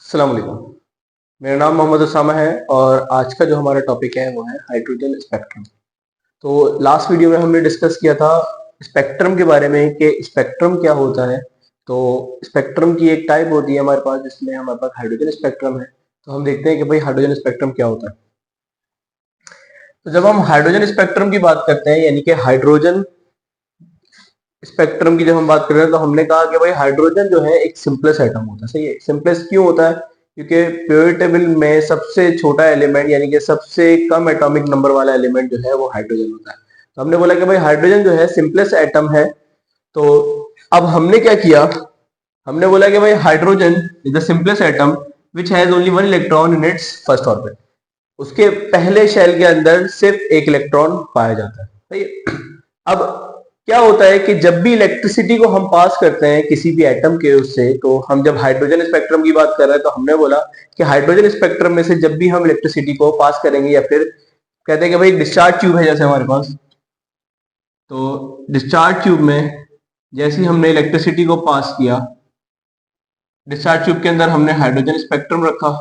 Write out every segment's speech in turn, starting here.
अस्सलाम वालेकुम। मेरा नाम मोहम्मद उसामा है और आज का जो हमारा टॉपिक है वो है हाइड्रोजन स्पेक्ट्रम। तो लास्ट वीडियो में हमने डिस्कस किया था स्पेक्ट्रम के बारे में कि स्पेक्ट्रम क्या होता है। तो स्पेक्ट्रम की एक टाइप होती है हमारे पास जिसमें हमारे पास हाइड्रोजन स्पेक्ट्रम है। तो हम देखते हैं कि भाई हाइड्रोजन स्पेक्ट्रम क्या होता है। तो जब हम हाइड्रोजन स्पेक्ट्रम की बात करते हैं यानी कि हाइड्रोजन स्पेक्ट्रम की जब हम बात कर रहे हैं तो हमने कहा कि भाई हाइड्रोजन जो है एक सिंपलेस्ट एटम होता है। सही है, सिंपलेस्ट क्यों होता है? क्योंकि पीरियोडिक टेबल में सबसे छोटा एलिमेंट यानी कि सबसे कम एटॉमिक नंबर वाला एलिमेंट जो है वो हाइड्रोजन होता है। तो हमने बोला कि भाई हाइड्रोजन जो है सिंपलेस्ट एटम है। तो अब हमने क्या किया, हमने बोला कि भाई hydrogen is the simplest atom which has only one electron in its first orbit. उसके पहले शेल के अंदर सिर्फ एक इलेक्ट्रॉन पाया जाता है। सही है। अब क्या होता है कि जब भी इलेक्ट्रिसिटी को हम पास करते हैं किसी भी एटम के उससे, तो हम जब हाइड्रोजन स्पेक्ट्रम की बात कर रहे हैं तो हमने बोला कि हाइड्रोजन स्पेक्ट्रम में से जब भी हम इलेक्ट्रिसिटी को पास करेंगे या फिर कहते हैं कि भाई डिस्चार्ज ट्यूब है जैसे हमारे पास, तो डिस्चार्ज ट्यूब में जैसे ही हमने इलेक्ट्रिसिटी को पास किया, डिस्चार्ज ट्यूब के अंदर हमने हाइड्रोजन स्पेक्ट्रम रखा।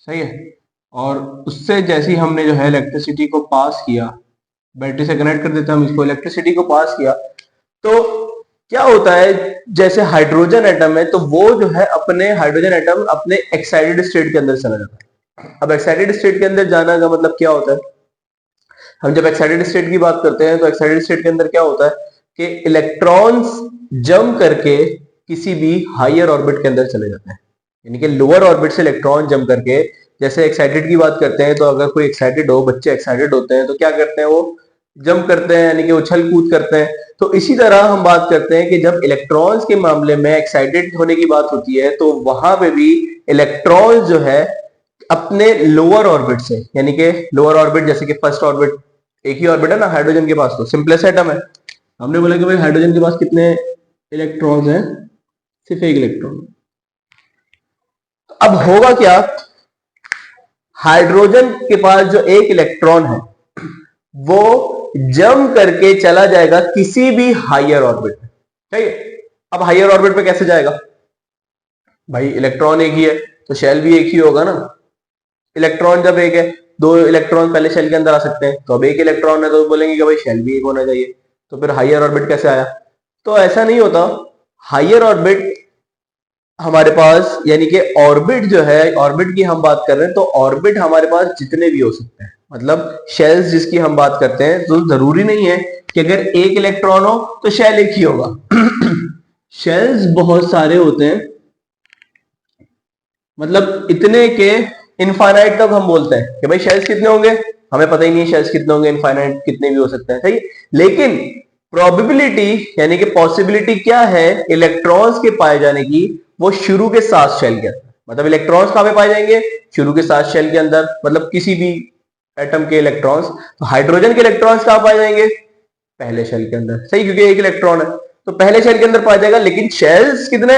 सही है। और उससे जैसे ही हमने जो है इलेक्ट्रिसिटी को पास किया, बैटरी से कनेक्ट कर देते हैं हम इसको, इलेक्ट्रिसिटी को पास किया तो क्या होता है, जैसे हाइड्रोजन एटम है तो वो जो है अपने हाइड्रोजन एटम अपने एक्साइटेड स्टेट के अंदर चला जाता है। अब एक्साइटेड स्टेट के अंदर जाना का मतलब क्या होता है? हम जब एक्साइटेड स्टेट की बात करते हैं तो एक्साइटेड स्टेट के अंदर क्या होता है कि इलेक्ट्रॉन्स जंप करके किसी भी हायर ऑर्बिट के अंदर चले जाते हैं। यानी कि लोअर ऑर्बिट से इलेक्ट्रॉन जंप करके, जैसे एक्साइटेड की बात करते हैं तो अगर कोई एक्साइटेड हो, बच्चे एक्साइटेड होते हैं तो क्या करते हैं, वो जंप करते हैं यानी कि उछल कूद करते हैं। तो इसी तरह हम बात करते हैं कि जब इलेक्ट्रॉन्स के मामले में एक्साइटेड होने की बात होती है तो वहां पे भी इलेक्ट्रॉन्स जो है अपने लोअर ऑर्बिट से, यानी कि लोअर ऑर्बिट जैसे कि फर्स्ट ऑर्बिट, एक ही ऑर्बिट है ना हाइड्रोजन के पास, तो सिंपलेस्ट एटम है। हमने बोला कि भाई हाइड्रोजन के पास कितने इलेक्ट्रॉन्स हैं? सिर्फ एक इलेक्ट्रॉन। अब होगा क्या, हाइड्रोजन के पास जो एक इलेक्ट्रॉन है वो जंप करके चला जाएगा किसी भी हायर ऑर्बिट में। ठीक है। अब हायर ऑर्बिट में कैसे जाएगा? भाई इलेक्ट्रॉन एक ही है तो शेल भी एक ही होगा ना। इलेक्ट्रॉन जब एक है, दो इलेक्ट्रॉन पहले शेल के अंदर आ सकते हैं, तो अब एक इलेक्ट्रॉन है तो बोलेंगे कि भाई शेल भी एक होना चाहिए। तो फिर हायर ऑर्बिट कैसे आया? तो ऐसा नहीं होता। हायर ऑर्बिट हमारे पास यानी कि ऑर्बिट जो है, ऑर्बिट की हम बात कर रहे हैं तो ऑर्बिट हमारे पास जितने भी हो सकते हैं, मतलब शेल्स जिसकी हम बात करते हैं, तो जरूरी नहीं है कि अगर एक इलेक्ट्रॉन हो तो शेल एक ही होगा। शेल्स बहुत सारे होते हैं, मतलब इतने के इनफाइनाइट तक हम बोलते हैं कि भाई शेल्स कितने होंगे, हमें पता ही नहीं है शेल्स कितने होंगे, इनफाइनाइट कितने भी हो सकते हैं। सही। लेकिन प्रोबेबिलिटी यानी कि पॉसिबिलिटी क्या है इलेक्ट्रॉन्स के पाए जाने की, वो शुरू के साथ शेल के अंदर, मतलब इलेक्ट्रॉन्स कहां पे पाए जाएंगे? शुरू के साथ शेल के अंदर, मतलब किसी भी एटम के इलेक्ट्रॉन्स। तो हाइड्रोजन के इलेक्ट्रॉन्स कहां पाए जाएंगे? पहले शेल के अंदर। सही, क्योंकि एक इलेक्ट्रॉन है तो पहले शेल के अंदर पाया जाएगा। लेकिन शेल्स कितने?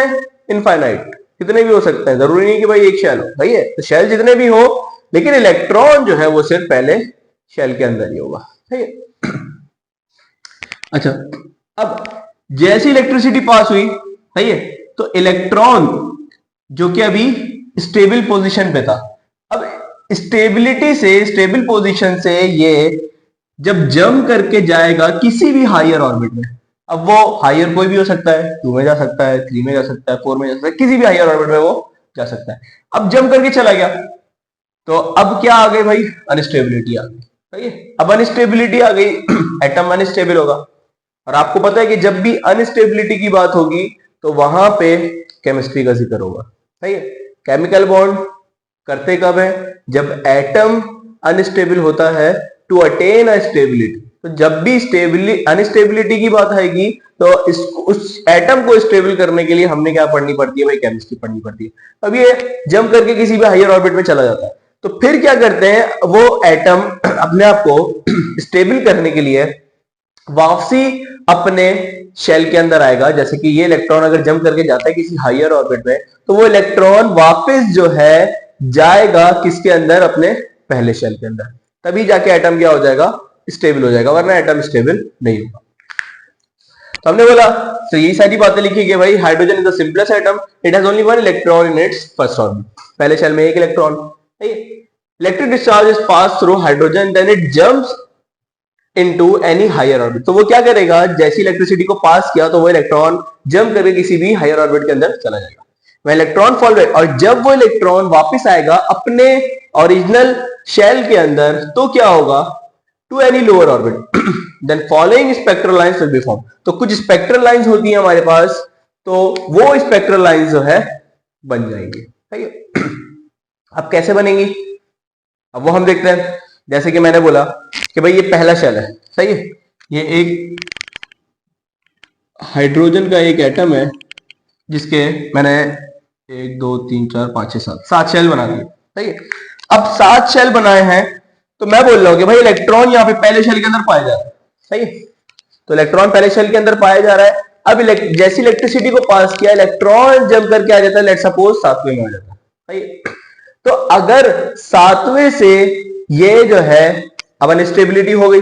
इनफाइनाइट, कितने भी हो सकते हैं, जरूरी नहीं कि भाई एक शेल हो। सही है। तो शेल जितने भी हो, लेकिन इलेक्ट्रॉन जो है वो सिर्फ पहले शेल के अंदर ही होगा। सही है। अच्छा, अब जैसी इलेक्ट्रिसिटी पास हुई, सही है, तो इलेक्ट्रॉन जो कि अभी स्टेबल पोजीशन पे था, अब स्टेबिलिटी से, स्टेबल पोजीशन से ये जब जंप करके जाएगा किसी भी हायर ऑर्बिट में, अब वो हायर कोई भी हो सकता है, 2 में जा सकता है, 3 में जा सकता है, 4 में जा सकता है, किसी भी हायर ऑर्बिट में वो जा सकता है। अब जंप करके चला गया तो अब क्या आ गई भाई? अनस्टेबिलिटी आ गई। सही है। अब अनस्टेबिलिटी आ गई, एटम अनस्टेबल होगा। और आपको पता है कि जब भी अनस्टेबिलिटी की बात होगी तो वहां पे केमिस्ट्री का जिक्र होगा। सही है। केमिकल बॉन्ड करते कब है? जब एटम अनस्टेबल होता है टू अटेन अ स्टेबिलिटी। तो जब भी अनस्टेबिलिटी की बात आएगी तो उस एटम को स्टेबल करने के लिए हमने क्या पढ़नी पड़ती है भाई? केमिस्ट्री पढ़नी पड़ती है। अब ये जंप करके किसी भी हायर ऑर्बिट में चला जाता है तो फिर क्या करते हैं, वो एटम अपने आप को स्टेबल करने के लिए वापसी अपने शेल के अंदर आएगा। जैसे कि ये इलेक्ट्रॉन अगर जंप करके जाता है किसी हायर ऑर्बिट में तो वो इलेक्ट्रॉन वापस जो है जाएगा किसके अंदर? अपने पहले शेल के अंदर। तभी जाके एटम क्या हो जाएगा? स्टेबल हो जाएगा, वरना एटम स्टेबल नहीं होगा। तो हमने बोला तो यही सारी बातें लिखी कि भाई hydrogen is the simplest atom, it has only one electron in its first orbit, पहले शेल में एक electron. Electric discharge is pass through hydrogen then it jumps into any higher orbit. तो वो क्या करेगा, जैसी इलेक्ट्रिसिटी को पास किया तो वो इलेक्ट्रॉन जंप करके किसी भी हायर ऑर्बिट के अंदर चला जाएगा। वह इलेक्ट्रॉन फॉल बैक, और जब वो इलेक्ट्रॉन वापस आएगा अपने ओरिजिनल शेल के अंदर तो क्या होगा, to any lower orbit then following spectral lines will be form. तो कुछ स्पेक्ट्रल लाइंस होती है हमारे पास, तो वो स्पेक्ट्रल लाइंस जो है बन जाएंगी। सही है। अब कैसे बनेंगी, अब वो हम देखते हैं। जैसे कि मैंने बोला कि भाई ये पहला शेल है, सही है, ये एक हाइड्रोजन का एक एटम है जिसके मैंने 1 2 3 4 5 6 7 शेल बना दिए। सही है। अब 7 शेल बनाए हैं तो मैं बोल रहा हूं कि भाई इलेक्ट्रॉन यहाँ पे पहले शेल के अंदर पाया जा रहा है। सही है। तो इलेक्ट्रॉन पहले शेल के अंदर पाया जा रहा है। अब जैसी इलेक्ट्रिसिटी को पास किया, इलेक्ट्रॉन जंप करके आ जाता है, लेट्स सपोज 7वें में आ जाता है। सही है। तो अगर 7वें से ये जो है अब अनस्टेबिलिटी हो गई,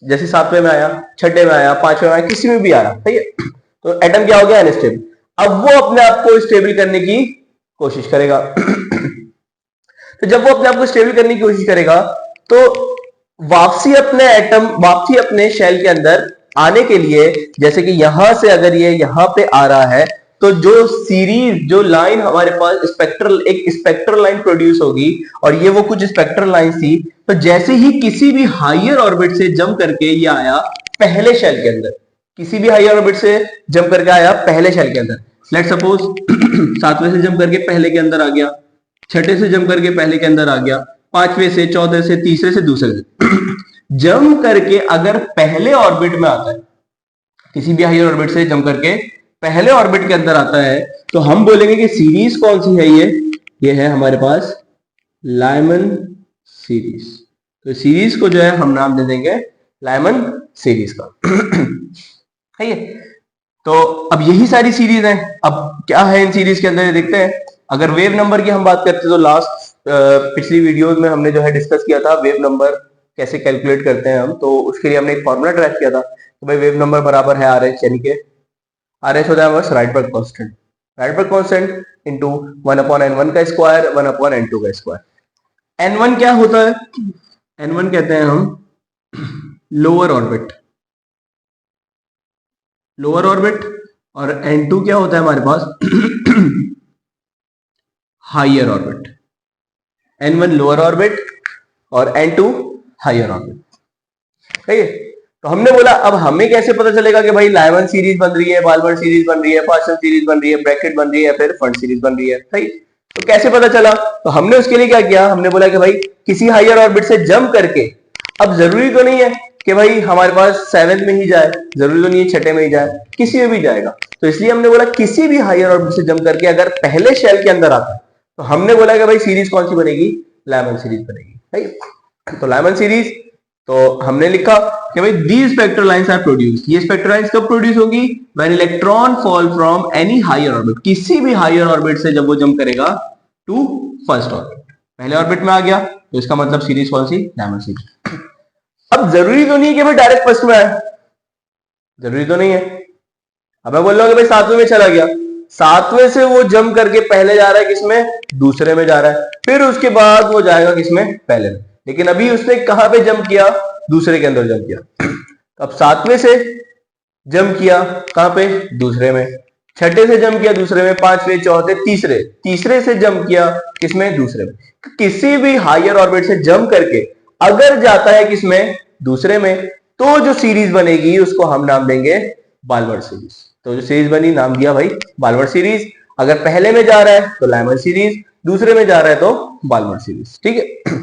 जैसे 7वें में आया, 6ठे में आया, 5वें में आया, किसी में भी आया, सही है, तो एटम क्या हो गया, अनस्टेबल। अब वो अपने आप को स्टेबल करने की कोशिश करेगा। तो जब वो अपने आप को स्टेबल करने की कोशिश करेगा तो वापसी अपने शेल के अंदर आने के लिए, जैसे कि यहां से अगर ये यहां पे आ रहा है तो जो सीरीज, जो लाइन हमारे पास एक स्पेक्ट्रल लाइन प्रोड्यूस होगी, और ये वो कुछ स्पेक्ट्रल लाइन थी। तो जैसे ही किसी भी हायर ऑर्बिट से जंप करके ये आया पहले शेल के अंदर, किसी भी हायर ऑर्बिट से जंप करके आया पहले शेल के अंदर, लेट सपोज 7वें से जंप करके पहले के अंदर आ गया, 6ठे से जंप करके पहले के अंदर आ गया, 5वें से, 14 से, तीसरे से दूसरे से जंप करके अगर पहले ऑर्बिट में आता है, किसी भी हायर ऑर्बिट से जंप करके पहले ऑर्बिट के अंदर आता है, तो हम बोलेंगे कि सीरीज कौन सी है, ये है हमारे पास लाइमन सीरीज। तो सीरीज को जो है हम नाम दे देंगे लाइमन सीरीज का। है ये। तो अब यही सारी सीरीज है। अब क्या है इन सीरीज के अंदर देखते हैं। अगर वेव नंबर की हम बात करते हैं तो लास्ट पिछली वीडियोस में हमने जो है डिस्कस किया था वेव नंबर कैसे कैलकुलेट करते हैं हम, तो उसके लिए हमने एक फॉर्मूला ट्रैक किया था तो भाई वेव नंबर बराबर है RH, यानी कि RH होता है बस Rydberg constant, Rydberg constant into 1/n1 का स्क्वायर 1/n2 का स्क्वायर। n1 क्या होता है, n1 कहते हैं हम लोअर ऑर्बिट, और n2 क्या होता है हमारे पास higher orbit. n1 lower orbit और n2 हायर ऑर्बिट। ठीक है। तो हमने बोला अब हमें कैसे पता चलेगा कि भाई लाइमन सीरीज बन रही है, बाल्मर सीरीज बन रही है, पार्सन सीरीज बन रही है, ब्रैकेट बन रही है, फिर फंड सीरीज बन रही है। सही। तो कैसे पता चला, तो हमने उसके लिए क्या किया, हमने बोला कि भाई किसी हायर ऑर्बिट से जंप करके, अब जरूरी तो नहीं है कि भाई हमारे पास 7th में ही जाए, जरूरी तो नहीं है 6ठे में ही जाए, किसी में भी जाएगा। तो इसलिए हमने बोला किसी भी हायर ऑर्बिट से जंप करके अगर पहले शेल के अंदर आता है तो हमने बोला कि भाई सीरीज कौन सी बनेगी, लाइमन सीरीज बनेगी। सही। तो लाइमन सीरीज, तो हमने लिखा कि भाई these spectral lines are produced. ये स्पेक्ट्रल लाइंस कब प्रोड्यूस होगी, when electron fall from any higher orbit, किसी भी हायर ऑर्बिट से जब वो जंप करेगा टू फर्स्ट ऑर्बिट, पहले ऑर्बिट में आ गया तो इसका मतलब सीरीज कौन सी, लाइमन सीरीज। अब जरूरी तो नहीं है कि भाई डायरेक्ट फर्स्ट में आए, जरूरी तो नहीं है। अब मैं बोल रहा हूं कि भाई 7वें में चला गया, 7वें से वो जंप करके पहले जा रहा है किसमें, दूसरे में जा रहा है, फिर उसके बाद वो जाएगा किसमें, पहले में। लेकिन अभी उसने कहां पे जंप किया, दूसरे के अंदर जंप किया। अब 7वें से जंप किया कहां पे, दूसरे में, 6ठे से जंप किया दूसरे में, 5वें, 4थे, तीसरे से जंप किया किसमें, दूसरे में। किसी भी हायर ऑर्बिट से जंप करके अगर जाता है किसमें, दूसरे में, तो जो सीरीज बनेगी उसको हम नाम देंगे बाल्मर सीरीज। तो जो सीरीज बनी नाम दिया भाई बाल्मर सीरीज। अगर पहले में जा रहा है तो लाइमन सीरीज, दूसरे में जा रहा है तो बाल्मर सीरीज। ठीक है।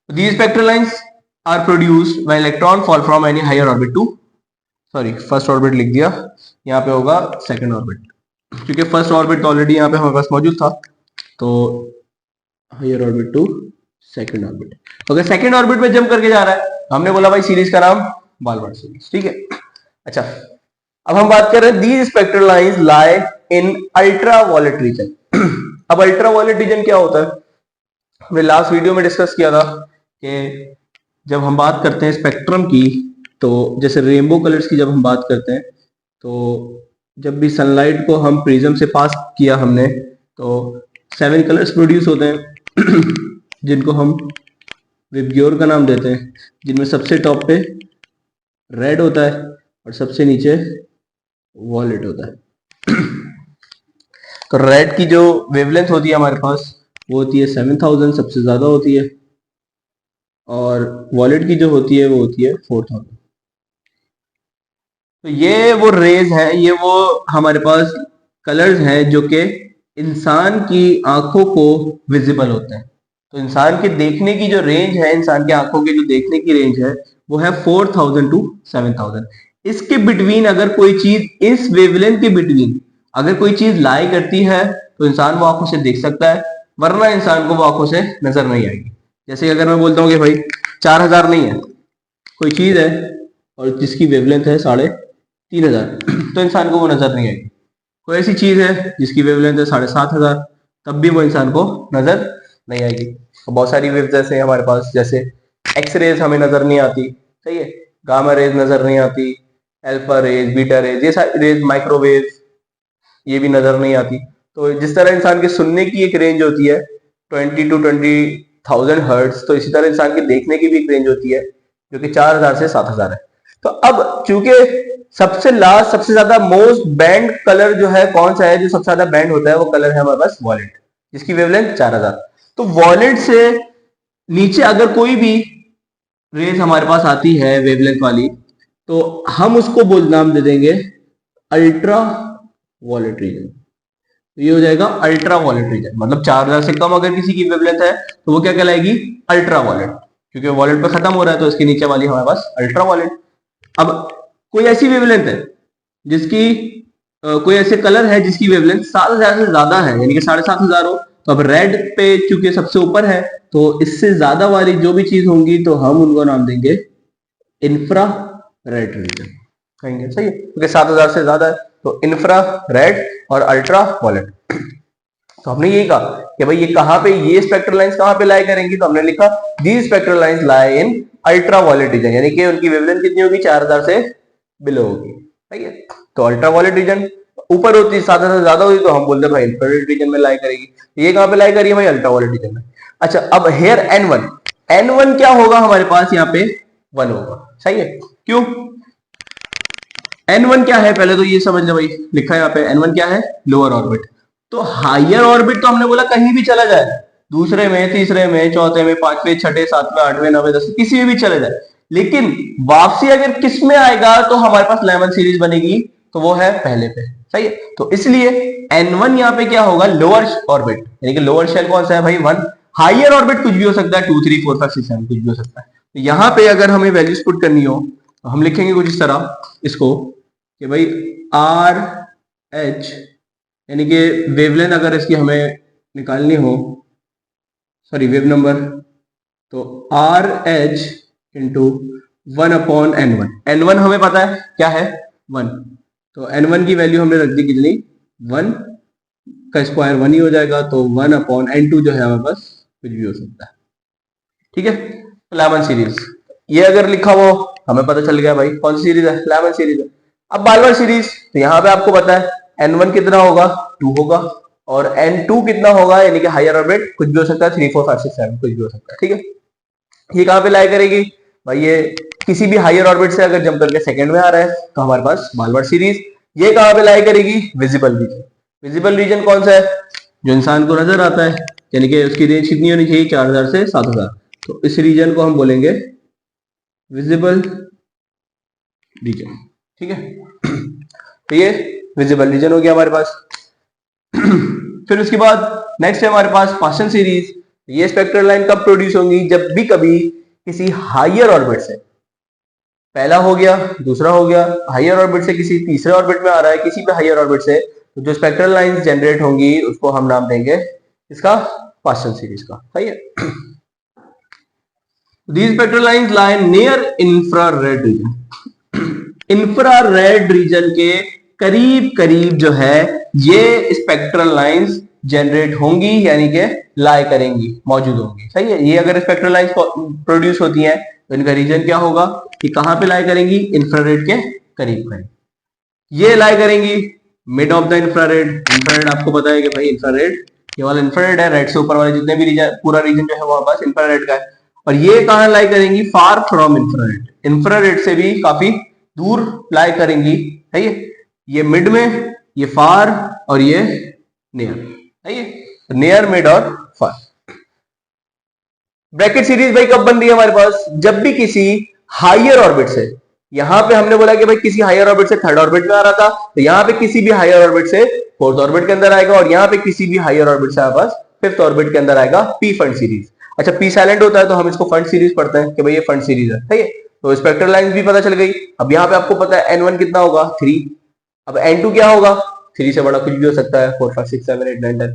These spectral lines are produced when electron fall from any higher orbit to, sorry first orbit लिख दिया, यहाँ पे होगा second orbit, क्योंकि first orbit ऑलरेडी यहाँ पे हमारे पास मौजूद था, तो higher orbit to second orbit। अगर second orbit में जंप करके जा रहा है हमने बोला भाई सीरीज का नाम बाल्मर सीरीज। ठीक है। अच्छा, अब हम बात कर रहे हैं these spectral lines lie in ultraviolet region। अब अल्ट्रावायलेट रीजन क्या होता है, हमने लास्ट वीडियो में डिस्कस किया था कि जब हम बात करते हैं स्पेक्ट्रम की तो जैसे रेनबो कलर्स की जब हम बात करते हैं, तो जब भी सनलाइट को हम प्रिज्म से पास किया हमने, तो 7 कलर्स प्रोड्यूस होते हैं जिनको हम विबग्योर का नाम देते हैं, जिनमें सबसे टॉप पे रेड होता है और सबसे नीचे वॉलेट होता है। तो रेड की जो वेवलेंथ होती है हमारे पास वो होती है 7000, सबसे ज्यादा होती है, और वॉलेट की जो होती है वो होती है 4000। तो ये वो रेज है, ये वो हमारे पास कलर्स हैं जो कि इंसान की आंखों को विजिबल होते हैं। तो इंसान के देखने की जो रेंज है, इंसान की आंखों की जो देखने की रेंज है वो है 4000 टू 7000। इसके बिटवीन अगर कोई चीज, इस वेवलेंथ के बिटवीन अगर कोई चीज लाई करती है तो इंसान वो आंखों से देख सकता है, वरना इंसान को वो आंखों से नजर नहीं आएगी। जैसे अगर मैं बोलता हूँ कि भाई 4000 नहीं है, कोई चीज है और जिसकी वेवलेंथ है 3500, तो इंसान को वो नजर नहीं आएगी। कोई ऐसी चीज है जिसकी वेवलेंथ है 7500, तब भी वो इंसान को नजर नहीं आएगी। तो बहुत सारी वेव्स ऐसे हैं हमारे पास, जैसे एक्स रेज हमें नजर नहीं आती, सही है, गामा रेज नजर नहीं आती, अल्फा रेज, बीटा रेज, ये सारी रेज, माइक्रोवेव, ये भी नजर नहीं आती। तो जिस तरह इंसान के सुनने की एक रेंज होती है 20 टू 20,000 हर्ट्ज, तो इसी तरह इंसान के देखने की भी एक रेंज होती है जो कि 4000 से 7000 है। तो अब चूंकि सबसे लास्ट, सबसे ज्यादा मोस्ट बैंड कलर जो है कौन सा है, जो सबसे ज्यादा बैंड होता है, वो कलर है हमारे पास वॉलेट, जिसकी वेवलेंथ 4000। तो वॉलेट से नीचे अगर कोई भी रेज हमारे पास आती है वेवलेंथ वाली, तो हम उसको बोल नाम दे देंगे अल्ट्रा वॉलेट रीजन। तो ये हो जाएगा अल्ट्रा वॉलेट रीजन, मतलब 4000 से कम अगर किसी की वेवलेंथ है तो वो क्या कहलाएगी, अल्ट्रा वॉलेट, क्योंकि वॉलेट पे खत्म हो रहा है तो इसके नीचे वाली हमारे पास अल्ट्रा वॉलेट। अब कोई ऐसी वेवलेंथ है जिसकी कोई ऐसे कलर है जिसकी वेवलेंथ 7000 से ज्यादा है, यानी कि 7500 हो, तो अब रेड पे चूंकि सबसे ऊपर है तो इससे ज्यादा वाली जो भी चीज होंगी तो हम उनको नाम देंगे इंफ्रा रेड रीजन कहेंगे, सही है, क्योंकि 7000 से ज्यादा है तो इंफ्रा रेड और अल्ट्रा वॉलेट। तो हमने यही कहा कि भाई ये कहां पे, ये स्पेक्ट्रल लाइंस कहां पे लाई करेंगी, तो हमने लिखा these spectral lines lie in ultraviolet region, यानी कि उनकी वेवलेंथ कितनी होगी, 4000 से बिलो होगी, सही है। तो अल्ट्रा वॉलेट रीजन ऊपर होती है, 7000 से ज्यादा होती तो हम बोलते भाई इंफ्रारेड रीजन में लाई करेगी। ये कहां पे लाई करी है भाई, अल्ट्रा वॉलेट रीजन में। अच्छा, अब हेयर N1, N1 क्या होगा हमारे पास यहाँ पे 1 होगा, सही है। क्यों, N1 क्या है पहले तो ये समझ लो भाई, लिखा है यहाँ पे N1 क्या है, लोअर ऑर्बिट। तो हायर ऑर्बिट तो हमने बोला कहीं भी चला जाए, दूसरे में, तीसरे में, चौथे में, पांचवें, छठे, सातवें, आठवें, नवे, 10, किसी में भी चले जाए, लेकिन वापसी अगर किस में आएगा तो हमारे पास लेमन सीरीज बनेगी, तो वो है पहले पे, सही है। तो इसलिए N1 यहाँ पे क्या होगा, लोअर ऑर्बिट, यानी कि लोअर शेल कौन सा है भाई 1। हायर ऑर्बिट कुछ भी हो सकता है, 2, 3, 4, 5, 6, 7 कुछ भी हो सकता है। तो यहाँ पे अगर हमें वैल्यूज पुट करनी हो तो हम लिखेंगे कुछ इस तरह इसको कि भाई आर एच, यानी कि वेवलेंथ अगर इसकी हमें निकालनी हो, सॉरी वेव नंबर, तो R H into 1/N1। N1 हमें पता है क्या है 1, तो N1 की वैल्यू हमने रख दी कितनी, 1 का स्क्वायर 1 ही हो जाएगा, तो 1/N2 जो है हमारे पास कुछ भी हो सकता है, ठीक है। लेमन सीरीज ये अगर लिखा हो हमें पता चल गया भाई कौन सी सीरीज है, लेमन सीरीज है। अब बाल्मर सीरीज, तो यहाँ पे आपको पता है N1 कितना होगा, 2 होगा, और N2 कितना होगा, यानी कि हायर ऑर्बिट कुछ भी हो सकता है, 3, 4, 5, 6, 7 कुछ भी हो सकता है, ठीक है। ये कहां पे लाई करेगी भाई, ये किसी भी हायर ऑर्बिट से अगर जंप करके सेकंड में आ रहा है तो हमारे पास बाल्मर सीरीज। ये कहां पे लाई करेगी, विजिबल रीजन। विजिबल रीजन कौन सा है, जो इंसान को नजर आता है, यानी कि उसकी रेंज कितनी होनी चाहिए, 4000 से 7000, तो इस रीजन को हम बोलेंगे विजिबल रीजन, ठीक है। तो ये विजिबल रीजन हो गया हमारे पास। फिर उसके बाद नेक्स्ट है हमारे पास पास्टन सीरीज। ये स्पेक्ट्रल लाइन कब प्रोड्यूस होंगी, जब भी कभी किसी हायर ऑर्बिट से, पहला हो गया, दूसरा हो गया, हायर ऑर्बिट से किसी तीसरे ऑर्बिट में आ रहा है, किसी भी हायर ऑर्बिट से, तो जो स्पेक्ट्रल लाइंस जनरेट होंगी उसको हम नाम देंगे इसका पास्टन सीरीज का, सही है। These spectral lines lie near infrared region. Infrared reason के करीब करीब जो है ये स्पेक्ट्रल लाइंस जनरेट होंगी, यानी कि लाई करेंगी, मौजूद होंगी, सही है। ये अगर स्पेक्ट्रल लाइंस प्रोड्यूस होती हैं तो इनका रीजन क्या होगा कि कहां पे लाई करेंगी, इंफ्रारेड के करीब करीब। ये लाई करेंगी mid of the infrared. Infrared आपको पता है कि भाई इंफ्रारेड, ये वाला इंफ्रारेड है, रेड से ऊपर वाले जितने भी रीजन, पूरा रीजन जो है वो पास इंफ्रारेड का है। और ये कहां लाई करेंगी, फार फ्रॉम इंफ्रारेड, इंफ्रारेड से भी काफी दूर लाई करेंगी, है ये मिड में, ये फार और ये नियर, है ये नियर, मिड और फार। ब्रैकेट सीरीज भाई कब बन रही है हमारे पास, जब भी किसी हायर ऑर्बिट से, यहां पे हमने बोला कि भाई किसी हायर ऑर्बिट से थर्ड ऑर्बिट में आ रहा था, तो यहां पे किसी भी हायर ऑर्बिट से फोर्थ ऑर्बिट के अंदर आएगा, और यहां पे किसी भी हायर ऑर्बिट से हमारे पास फिफ्थ ऑर्बिट के अंदर आएगा पी फंड सीरीज। अच्छा, पी साइलेंट होता है तो हम इसको फंड सीरीज पढ़ते हैं कि भाई ये फंड सीरीज है, ठीक है। तो स्पेक्ट्रल लाइंस भी पता चल गई। अब यहाँ पे आपको पता है N1 कितना होगा, 3। अब N2 क्या होगा, 3 से बड़ा कुछ भी हो सकता है, 4 5 6 7 8 9 10।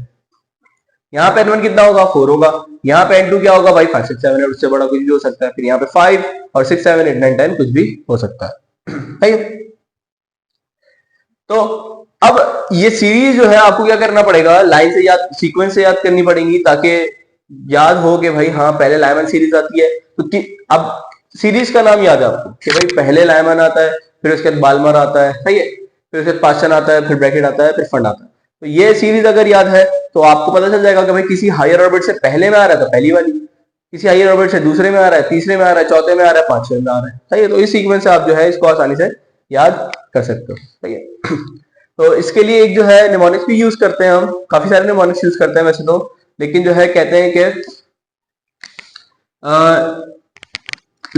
यहाँ पे N1 कितना होगा, 4 होगा। यहाँ पे N2 क्या होगा भाई, 5 6 7 8, उससे बड़ा कुछ भी हो सकता है। फिर यहाँ पे 5 और 6 7 8 9 10 कुछ भी हो सकता है। तो अब ये सीरीज जो है आपको क्या करना पड़ेगा, लाइन से याद, सीक्वेंस से याद करनी पड़ेगी, ताकि याद हो कि भाई हाँ पहले लाइमन सीरीज आती है। तो अब सीरीज का नाम याद है आपको कि भाई पहले लाइमन आता है, फिर उसके बाद बाल्मर आता है, सही है, फिर उसके बाद पास्चन आता है, फिर ब्रैकेट आता है, फिर फंड आता है। तो ये सीरीज अगर याद है तो आपको पता चल जाएगा कि भाई किसी हायर ऑर्बिट से पहले में आ रहा है तो पहली वाली, किसी हायर ऑर्बिट से दूसरे में आ रहा है, तीसरे में आ रहा है, चौथे में आ रहा है, पांचवें में आ रहा है, सही है। तो इस सीक्वेंस से आप जो है इसको आसानी से याद कर सकते हो, सही है। तो इसके लिए एक जो है निमोनिक्स भी यूज करते हैं, हम काफी सारे निमोनिक्स यूज करते हैं वैसे तो, लेकिन जो है कहते हैं कि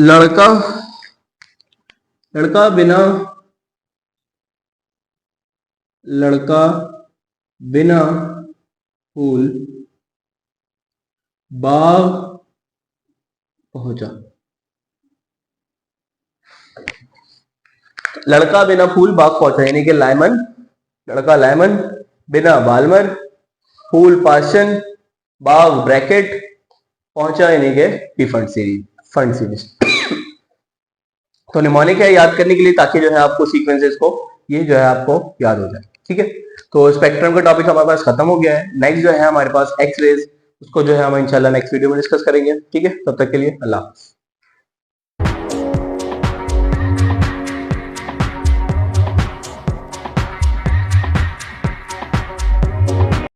लड़का बिना फूल बाग पहुंचा, लड़का बिना फूल बाग पहुंचा, यानी कि लाइमन, लड़का लाइमन, बिना बाल्मर, फूल पास्चन, बाग ब्रैकेट, पहुंचा यानी कि पी फंड सीरीज। तो निमोनिक है याद करने के लिए, ताकि जो है आपको सीक्वेंसेस को ये जो है आपको याद हो जाए, ठीक है। तो स्पेक्ट्रम का टॉपिक हमारे पास खत्म हो गया है। नेक्स्ट जो है हमारे पास एक्स रेज, उसको जो है हम इंशाल्लाह नेक्स्ट वीडियो में डिस्कस करेंगे, ठीक है। तब तक के लिए अल्लाह हाफ़िज़।